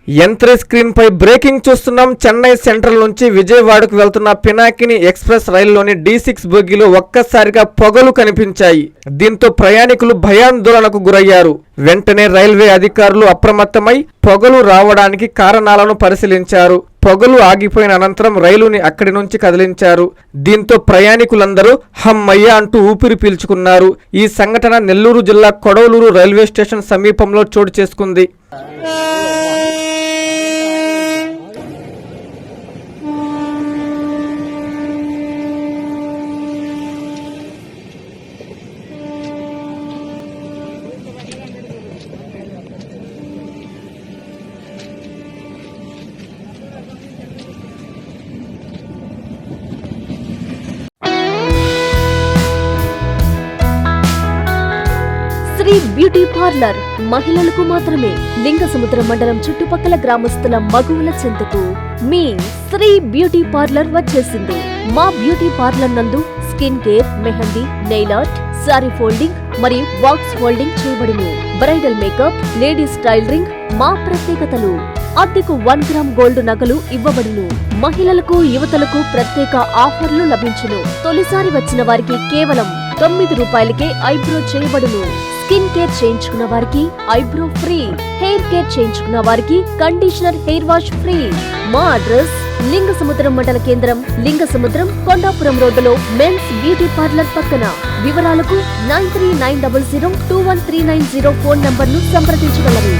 యంత్ర స్క్రీన్ పై బ్రేకింగ్ చూస్తున్నాం. చెన్నై సెంట్రల్ నుంచి విజయవాడకు వెళ్తున్న పినాకిని ఎక్స్ప్రెస్ రైలులోని D6 బోగీలో ఒక్కసారిగా పొగలు కనిపించాయి. దీంతో ప్రయాణికులు భయాందోళనకు గురయ్యారు. వెంటనే రైల్వే అధికారులు అప్రమత్తమై పొగలు రావడానికి కారణాలను పరిశీలించారు. పొగలు ఆగిపోయిన అనంతరం రైలుని అక్కడి నుంచి కదిలించారు. దీంతో ప్రయాణికులందరూ హమ్మయ్య అంటూ ఊపిరి పీల్చుకున్నారు. ఈ సంఘటన నెల్లూరు జిల్లా కొడవలూరు రైల్వే స్టేషన్ సమీపంలో చోటు చేసుకుంది. శ్రీ బ్యూటీ పార్లర్ మహిళలకు మాత్రమే. లింగసముద్ర మండలం చుట్టుపక్కల గ్రామస్తుల మగువుల చెంతకు మీ శ్రీ బ్యూటీ పార్లర్ వచ్చేసింది. మా బ్యూటీ పార్లర్ నందు skin care, mehndi, nail art, sorry folding మరియు వాక్స్ ఫోల్డింగ్ చేయబడును. బ్రైడల్ మేకప్, లేడీస్ టైలరింగ్ మా ప్రత్యేకతలు. అద్దెకు 1 గ్రామ్ గోల్డ్ నగలు ఇవ్వబడును. మహిళలకు, యువతలకు ప్రత్యేక ఆఫర్లు లభించును. తొలిసారి వచ్చిన వారికి కేవలం 9 రూపాయలకే ఐబ్రో చేయబడును. స్కిన్ కేర్ చేయించుకున్న వారికి ఐబ్రో ఫ్రీ. హెయిర్ కేర్ చేయించుకున్న వారికి కండిషనర్, హెయిర్ వాష్ ఫ్రీ. మా అడ్రస్ లింగసముద్రం మండల కేంద్రం, లింగసముద్రం, కొండాపురం రోడ్డులో మెన్స్ బ్యూటీ పార్లర్ పక్కన. వివరాలకు 9390021390 ఫోన్ నంబర్ను సంప్రదించగలరు.